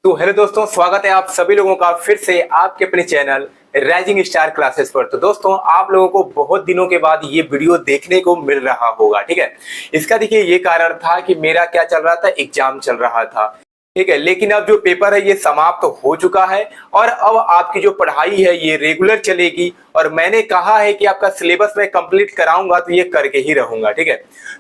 तो हेलो दोस्तों, स्वागत है आप सभी लोगों का फिर से आपके अपने चैनल राइजिंग स्टार क्लासेस पर। तो दोस्तों, आप लोगों को बहुत दिनों के बाद ये वीडियो देखने को मिल रहा होगा, ठीक है। इसका देखिए ये कारण था कि मेरा क्या चल रहा था, एग्जाम चल रहा था, ठीक है। लेकिन अब जो पेपर है ये समाप्त हो चुका है और अब आपकी जो पढ़ाई है ये रेगुलर चलेगी। और मैंने कहा है कि आपका सिलेबस मैं कंप्लीट कराऊंगा तो ये करके ही रहूंगा, ठीक है।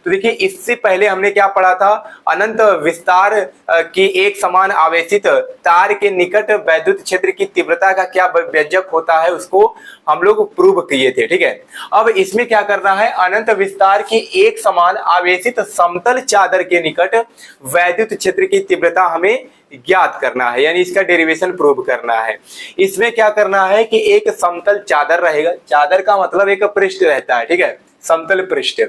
तो देखिए, इससे पहले हमने क्या पढ़ा था, अनंत विस्तार की एक समान आवेशित तार के निकट वैद्युत क्षेत्र की तीव्रता का क्या व्यंजक होता है, उसको हम लोग प्रूव किए थे, ठीक है। अब इसमें क्या करना है, अनंत विस्तार की एक समान आवेशित समतल चादर के निकट वैद्युत क्षेत्र की तीव्रता हमें ज्ञात करना है, यानी इसका डेरिवेशन प्रूव करना है। इसमें क्या करना है कि एक समतल चादर रहेगा, चादर का मतलब एक पृष्ठ रहता है, ठीक है, समतल पृष्ठ।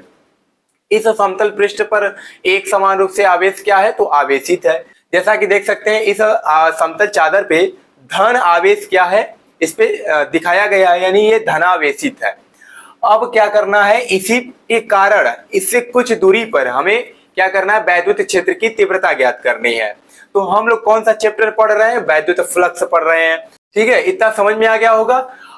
इस समतल पृष्ठ पर एक समान रूप से आवेश क्या है, तो आवेशित है। जैसा कि देख सकते हैं इस समतल चादर पे धन आवेश क्या है, इस पे दिखाया गया है, यानी ये धनावेशित है। अब क्या करना है, इसी के कारण इससे कुछ दूरी पर हमें क्या करना है, वैद्युत क्षेत्र की तीव्रता ज्ञात करनी है। तो हम लोग कौन सा चैप्टर पढ़ रहे हैं, वैद्युत फ्लक्स पढ़ रहे हैं, ठीक है। इतना समझ में आ गया होगा।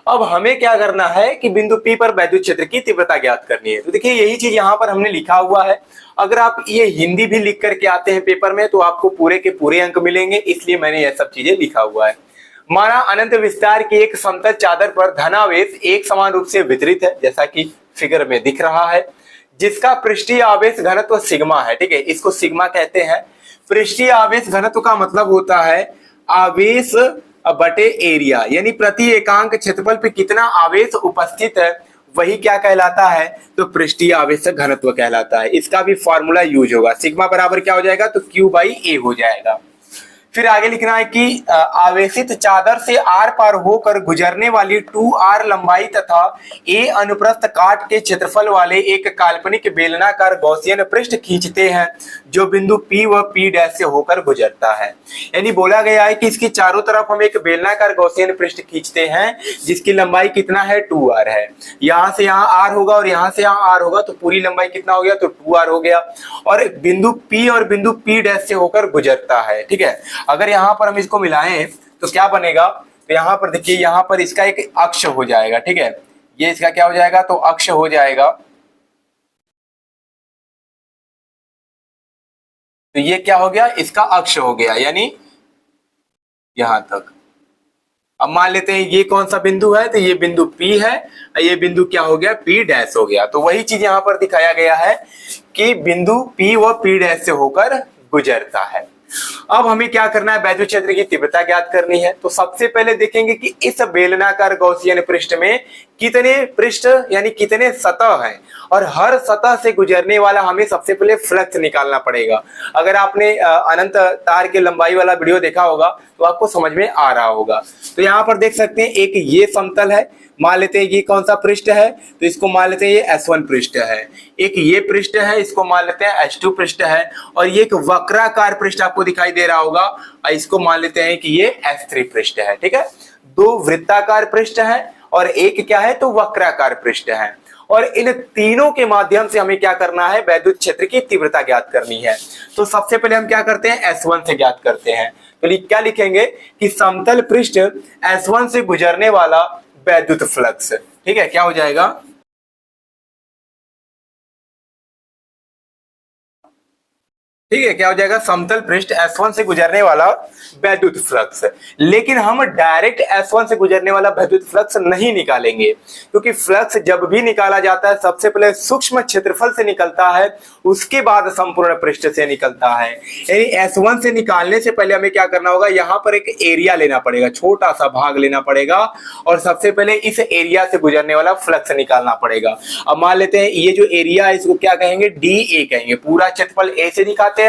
अब हमें क्या करना है कि बिंदु P पर वैद्युत क्षेत्र की तीव्रता ज्ञात करनी है। तो देखिए यही चीज यहाँ पर हमने लिखा हुआ है। अगर आप ये हिंदी भी लिख करके आते हैं पेपर में तो आपको पूरे के पूरे अंक मिलेंगे, इसलिए मैंने ये सब चीजें लिखा हुआ है। माना अनंत विस्तार की एक समतल चादर पर धनावेश एक समान रूप से वितरित है, जैसा कि फिगर में दिख रहा है, जिसका पृष्ठीय आवेश घनत्व सिग्मा है, ठीक है। इसको सिग्मा कहते हैं। पृष्ठीय आवेश घनत्व का मतलब होता है आवेश बटे एरिया, यानी प्रति एकांक क्षेत्रफल पे कितना आवेश उपस्थित है वही क्या कहलाता है, तो पृष्ठीय आवेश घनत्व कहलाता है। इसका भी फॉर्मूला यूज होगा, सिग्मा बराबर क्या हो जाएगा, तो Q/A हो जाएगा। फिर आगे लिखना है कि आवेशित चादर से आर पार होकर गुजरने वाली 2r लंबाई तथा a अनुप्रस्थ काट के क्षेत्रफल वाले एक काल्पनिक बेलनाकार गॉसियन पृष्ठ खींचते हैं जो बिंदु P व P' से होकर गुजरता है। यानी बोला गया है कि इसकी चारों तरफ हम एक बेलनाकार गॉसियन पृष्ठ खींचते हैं जिसकी लंबाई कितना है, 2r है। यहां से यहां r होगा और यहां से यहां r होगा, तो पूरी लंबाई कितना हो गया, तो 2r हो गया। और बिंदु P और बिंदु P' से होकर गुजरता है, ठीक है। अगर यहां पर हम इसको मिलाएं तो क्या बनेगा, तो यहां पर देखिए, यहां पर इसका एक अक्ष हो जाएगा, ठीक है। ये इसका क्या हो जाएगा, तो अक्ष हो जाएगा। तो ये क्या हो गया, इसका अक्ष हो गया, यानी यहां तक। अब मान लेते हैं ये कौन सा बिंदु है, तो ये बिंदु P है, ये बिंदु क्या हो गया, P' हो गया। तो वही चीज यहां पर दिखाया गया है कि बिंदु P व P' से होकर गुजरता है। अब हमें क्या करना है, वैद्युत क्षेत्र की तीव्रता ज्ञात करनी है। तो सबसे पहले देखेंगे कि इस बेलनाकार गॉसियन पृष्ठ में कितने पृष्ठ यानी कितने सतह हैं, और हर सतह से गुजरने वाला हमें सबसे पहले फ्लक्स निकालना पड़ेगा। अगर आपने अनंत तार के लंबाई वाला वीडियो देखा होगा तो आपको समझ में आ रहा होगा। तो यहाँ पर देख सकते हैं एक ये समतल है, मान लेते हैं ये कौन सा पृष्ठ है, तो इसको मान लेते हैं ये S1 पृष्ठ है। एक ये पृष्ठ है, इसको मान लेते हैं S2 पृष्ठ है। और ये एक वक्राकार पृष्ठ आपको दिखाई दे रहा होगा, इसको मान लेते हैं कि ये S3 पृष्ठ है, ठीक है। दो वृत्ताकार पृष्ठ है और एक क्या है, तो वक्राकार पृष्ठ है। और इन तीनों के माध्यम से हमें क्या करना है, वैद्युत क्षेत्र की तीव्रता ज्ञात करनी है। तो सबसे पहले हम क्या करते हैं, S1 से ज्ञात करते हैं। तो क्या लिखेंगे कि समतल पृष्ठ S1 से गुजरने वाला वैद्युत फ्लक्स, ठीक है, क्या हो जाएगा, ठीक है, क्या हो जाएगा, समतल पृष्ठ S1 से गुजरने वाला वैद्युत फ्लक्स। लेकिन हम डायरेक्ट S1 से गुजरने वाला वैद्युत फ्लक्स नहीं निकालेंगे, क्योंकि फ्लक्स जब भी निकाला जाता है सबसे पहले सूक्ष्म क्षेत्रफल से निकलता है, उसके बाद संपूर्ण पृष्ठ से निकलता है। यानी S1 से निकालने से पहले हमें क्या करना होगा, यहाँ पर एक एरिया लेना पड़ेगा, छोटा सा भाग लेना पड़ेगा, और सबसे पहले इस एरिया से गुजरने वाला फ्लक्स निकालना पड़ेगा। अब मान लेते हैं ये जो एरिया है इसको क्या कहेंगे, DA कहेंगे। पूरा क्षेत्रफल A से निकालते हैं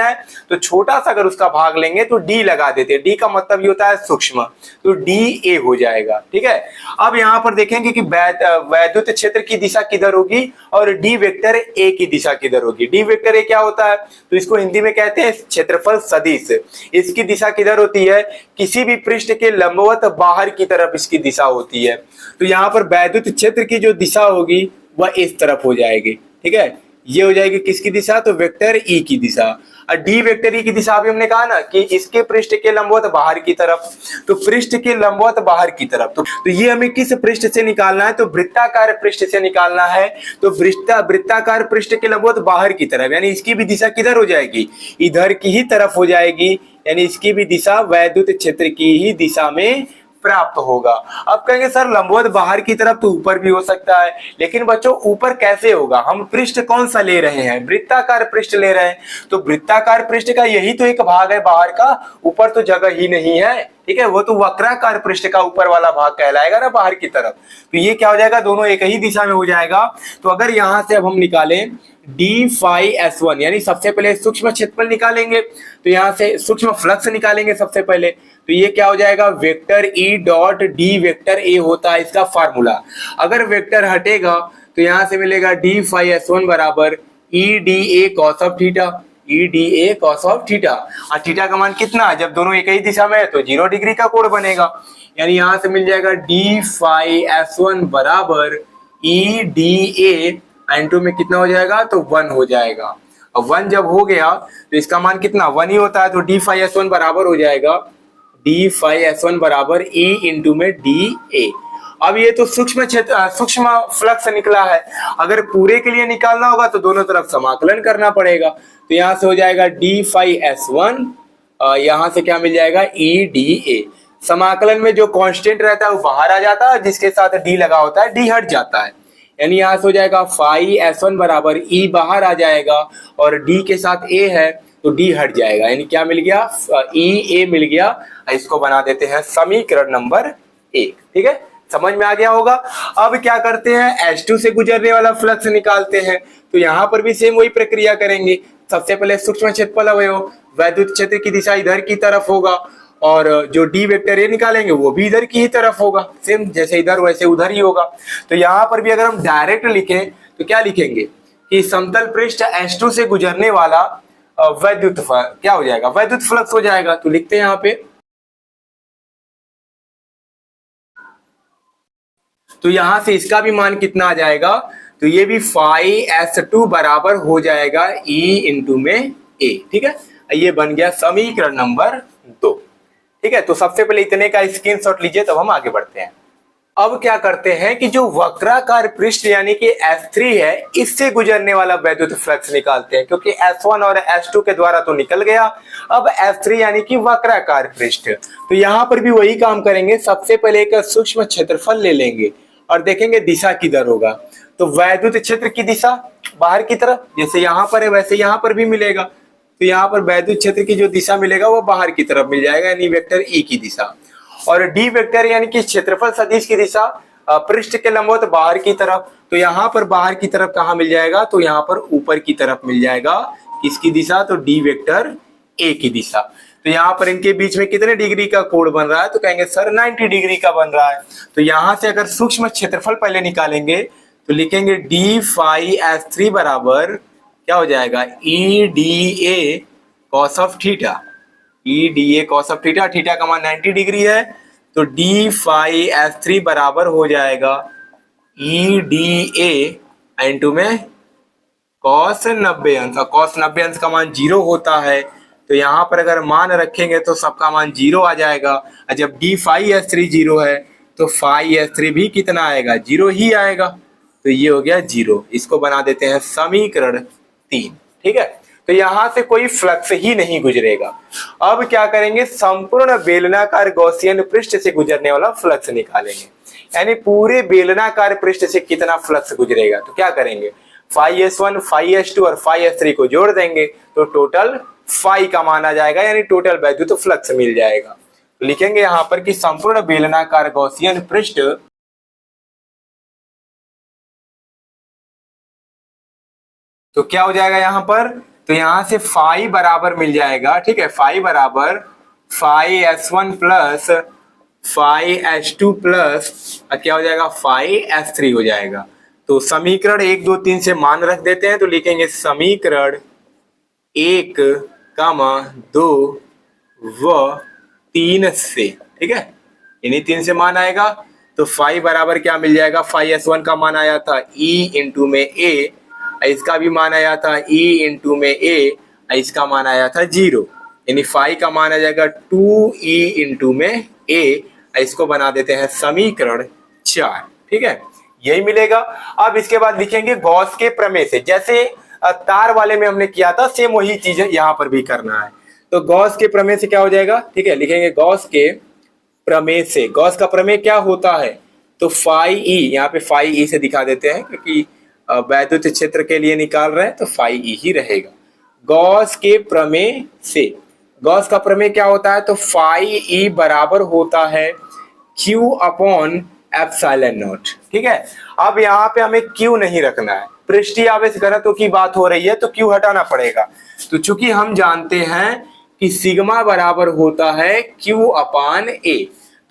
तो छोटा सा अगर उसका भाग लेंगे तो D लगा देते हैं। D का मतलब ये होता है सूक्ष्म, तो DA हो जाएगा, ठीक है। अब यहां पर देखेंगे कि वैद्युत क्षेत्र की दिशा किधर होगी और D वेक्टर A की दिशा किधर होगी। D वेक्टर A क्या होता है, तो इसको हिंदी में कहते हैं क्षेत्रफल सदिश। इसकी दिशा किधर होती है, किसी भी पृष्ठ के लंबवत बाहर की तरफ इसकी दिशा होती है। तो यहाँ पर वैद्युत क्षेत्र की जो दिशा होगी वह इस तरफ हो जाएगी, ठीक है। ये हो जाएगी किसकी दिशा, तो वेक्टर E की दिशा। और डी वेक्टर ई की दिशा भी हमने कहा ना कि इसके पृष्ठ के लंबवत बाहर की तरफ, तो पृष्ठ के लंबवत बाहर की तरफ, तो ये हमें किस पृष्ठ से निकालना है, तो वृत्ताकार पृष्ठ से निकालना है। तो वृत्ताकार पृष्ठ के लंबवत बाहर की तरफ, यानी इसकी भी दिशा किधर हो जाएगी, इधर की ही तरफ हो जाएगी, यानी इसकी भी दिशा वैद्युत क्षेत्र की ही दिशा में प्राप्त होगा। अब कहेंगे सर लंबवत बाहर की तरफ तो ऊपर भी हो सकता है, लेकिन बच्चों ऊपर कैसे होगा, हम पृष्ठ कौन सा ले रहे हैं, वृत्ताकार पृष्ठ ले रहे हैं, तो वृत्ताकार पृष्ठ का यही तो एक भाग है बाहर का, ऊपर तो जगह ही नहीं है, ठीक है, वो तो वक्राकार पृष्ठ का ऊपर वाला भाग कहलाएगा ना बाहर की तरफ। तो ये क्या हो जाएगा, दोनों एक ही दिशा में हो जाएगा। तो अगर यहां से अब हम निकालें डी फाई एस वन, यानी सबसे पहले सूक्ष्म क्षेत्रफल निकालेंगे, तो यहां से सूक्ष्म फ्लक्स निकालेंगे सबसे पहले, तो ये क्या हो जाएगा, vector E dot D vector A होता है इसका फार्मूला। अगर वेक्टर हटेगा तो यहां से मिलेगा डी फाई एस वन बराबर E D A cos of theta, E D A cos of theta. और थीटा का मान कितना, जब दोनों एक ही दिशा में है तो 0 डिग्री का कोण बनेगा, यानी यहां से मिल जाएगा डी फाई एस वन बराबर ई डी ए एन2 में कितना हो जाएगा, तो 1 हो जाएगा। अब 1 जब हो गया तो इसका मान कितना 1 ही होता है, तो डी फाई एस वन बराबर हो जाएगा डी फाई एस वन बराबर ई इंटू में डी ए। अब ये तो सूक्ष्म फ्लक्स निकला है, अगर पूरे के लिए निकालना होगा तो दोनों तरफ समाकलन करना पड़ेगा, तो यहां से हो जाएगा डी फाई एस वन, यहां से क्या मिल जाएगा ई डी ए। समाकलन में जो कांस्टेंट रहता है वो बाहर आ जाता है, जिसके साथ डी लगा होता है डी हट जाता है, यानी यहां से हो जाएगा फाई एस वन बराबर ई बाहर आ जाएगा और डी के साथ ए है तो डी हट जाएगा, यानी क्या मिल गया, ई ए मिल गया। इसको बना देते हैं समीकरण नंबर 1, ठीक है, समझ में आ गया होगा। अब क्या करते हैं, H2 से गुजरने वाला फ्लक्स निकालते हैं, तो यहाँ पर भी सेम वही प्रक्रिया करेंगे। सबसे पहले सूक्ष्म क्षेत्रफल अवयव, वैद्युत क्षेत्र की दिशा इधर की तरफ होगा और जो डी वेक्टर ए निकालेंगे वो भी इधर की ही तरफ होगा, सेम जैसे इधर वैसे उधर ही होगा। तो यहाँ पर भी अगर हम डायरेक्ट लिखें तो क्या लिखेंगे कि समतल पृष्ठ H2 से गुजरने वाला वैद्युत क्या हो जाएगा, वैद्युत फ्लक्स हो जाएगा। तो लिखते हैं यहाँ पे, तो यहां से इसका भी मान कितना आ जाएगा, तो ये भी फाई एस टू बराबर हो जाएगा ई इंटू में ए, ठीक है, ये बन गया समीकरण नंबर 2, ठीक है। तो सबसे पहले इतने का स्क्रीनशॉट लीजिए, तब हम आगे बढ़ते हैं। अब क्या करते हैं कि जो वक्राकार पृष्ठ यानी कि S3 है, इससे गुजरने वाला वैद्युत फ्लक्स निकालते हैं, क्योंकि S1 और S2 के द्वारा तो निकल गया, अब S3 यानी कि वक्राकार पृष्ठ। तो यहाँ पर भी वही काम करेंगे, सबसे पहले एक सूक्ष्म क्षेत्रफल ले लेंगे और देखेंगे दिशा किधर होगा। तो वैद्युत क्षेत्र की दिशा बाहर की तरफ, जैसे यहाँ पर है वैसे यहाँ पर भी मिलेगा, तो यहाँ पर वैद्युत क्षेत्र की जो दिशा मिलेगा वो बाहर की तरफ मिल जाएगा, यानी वेक्टर ई की दिशा। और डी वेक्टर यानी कि क्षेत्रफल सदिश की दिशा पृष्ठ के लंबवत बाहर की तरफ, तो यहाँ पर बाहर की तरफ कहाँ मिल जाएगा, तो यहाँ पर ऊपर की तरफ मिल जाएगा, किसकी दिशा, तो डी वेक्टर ए की दिशा। तो यहाँ पर इनके बीच में कितने डिग्री का कोण बन रहा है, तो कहेंगे सर 90 डिग्री का बन रहा है। तो यहाँ से अगर सूक्ष्म क्षेत्रफल पहले निकालेंगे तो लिखेंगे डी फाई एस थ्री बराबर क्या हो जाएगा, E D A cos of theta, E D A cos of theta, theta का मान 90 डिग्री है, तो डी फाई एस थ्री बराबर हो जाएगा ई डी ए इंटू में कॉस 90 अंश, कॉस 90 अंश का मान 0 होता है, तो यहाँ पर अगर मान रखेंगे तो सबका मान 0 आ जाएगा। और जब डी फाई एस थ्री 0 है तो फाई एस थ्री भी कितना आएगा, 0 ही आएगा, तो ये हो गया 0। इसको बना देते हैं समीकरण 3, ठीक है। तो यहां से कोई फ्लक्स ही नहीं गुजरेगा। अब क्या करेंगे, संपूर्ण बेलनाकार गॉसियन पृष्ठ से गुजरने वाला फ्लक्स निकालेंगे, यानी पूरे बेलनाकार पृष्ठ से कितना फ्लक्स गुजरेगा। तो क्या करेंगे, phi S one, phi S two और फाई एस थ्री को जोड़ देंगे तो टोटल फाई का मान आ जाएगा, यानी टोटल वैद्युत तो फ्लक्स मिल जाएगा। तो लिखेंगे यहां पर कि संपूर्ण बेलनाकार गॉसियन पृष्ठ तो क्या हो जाएगा यहाँ पर, तो यहां से फाई बराबर मिल जाएगा, ठीक है, फाई बराबर phi S one plus phi S two plus क्या हो जाएगा, फाई एस थ्री हो जाएगा। तो समीकरण 1, 2, 3 से मान रख देते हैं, तो लिखेंगे समीकरण 1, 2 व 3 से, ठीक है, इन्हीं 3 से मान आएगा। तो फाई बराबर क्या मिल जाएगा, फाई एस वन का मान आया था ई इंटू में ए, इसका भी मान आया था ई इंटू में ए, इसका मान आया था 0, यानी फाई का मान आ जाएगा 2e इंटू में a, इसको बना देते हैं समीकरण 4। ठीक है, यही मिलेगा। अब इसके बाद लिखेंगे गॉस के प्रमेय से, जैसे तार वाले में हमने किया था सेम वही चीज यहाँ पर भी करना है। तो गॉस के प्रमेय से क्या हो जाएगा, ठीक है, लिखेंगे गॉस के प्रमेय से। गॉस का प्रमेय क्या होता है, तो फाई ई, यहाँ पे फाई ई से दिखा देते हैं क्योंकि वैद्युत क्षेत्र के लिए निकाल रहे हैं तो फाई ई ही रहेगा। गॉस के प्रमेय से, गॉस का प्रमेय क्या होता है, तो फाई ई बराबर होता है Q अपॉन एप्सिलॉन नॉट। ठीक है, अब यहाँ पे हमें Q नहीं रखना है, पृष्ठीय आवेश घनत्व की बात हो रही है तो Q हटाना पड़ेगा। तो चूंकि हम जानते हैं कि सिग्मा बराबर होता है Q अपान A,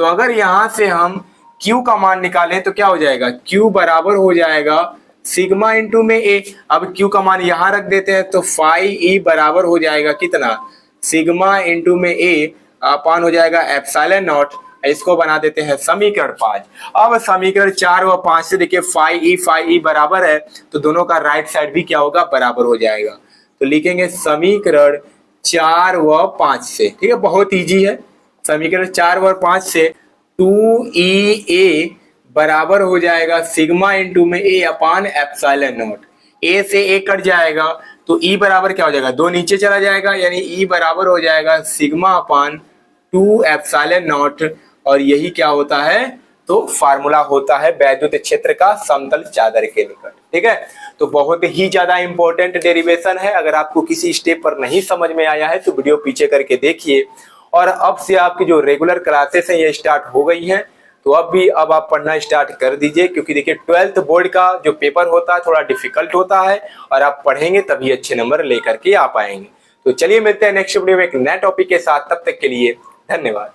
तो अगर यहां से हम Q का मान निकालें तो क्या हो जाएगा, Q बराबर हो जाएगा सिग्मा इंटू में A। अब Q का मान यहां रख देते हैं तो फाई E बराबर हो जाएगा कितना, सिग्मा इंटू में A अपान हो जाएगा एप्सिलॉन नॉट, इसको बना देते हैं समीकरण 5। अब समीकरण 4 व 5 से देखिए फाई ई बराबर है तो दोनों का राइट साइड भी क्या होगा, बराबर हो जाएगा। तो लिखेंगे समीकरण 4 व 5 से, ठीक है, बहुत इजी है। समीकरण 4 व 5 से 2EA बराबर हो जाएगा सिग्मा इंटू में A upon epsilon not. A से A कट जाएगा तो E बराबर क्या हो जाएगा, 2 नीचे चला जाएगा, यानी E बराबर हो जाएगा सिग्मा अपान 2 एप्सिलॉन नॉट। और यही क्या होता है, तो फार्मूला होता है वैद्युत क्षेत्र का समतल चादर के निकट। ठीक है, तो बहुत ही ज्यादा इंपॉर्टेंट डेरिवेशन है। अगर आपको किसी स्टेप पर नहीं समझ में आया है तो वीडियो पीछे करके देखिए। और अब से आपकी जो रेगुलर क्लासेस हैं ये स्टार्ट हो गई हैं, तो अब आप पढ़ना स्टार्ट कर दीजिए, क्योंकि देखिए 12th बोर्ड का जो पेपर होता है थोड़ा डिफिकल्ट होता है और आप पढ़ेंगे तभी अच्छे नंबर लेकर के आ पाएंगे। तो चलिए मिलते हैं नेक्स्ट वीडियो में एक नए टॉपिक के साथ, तब तक के लिए धन्यवाद।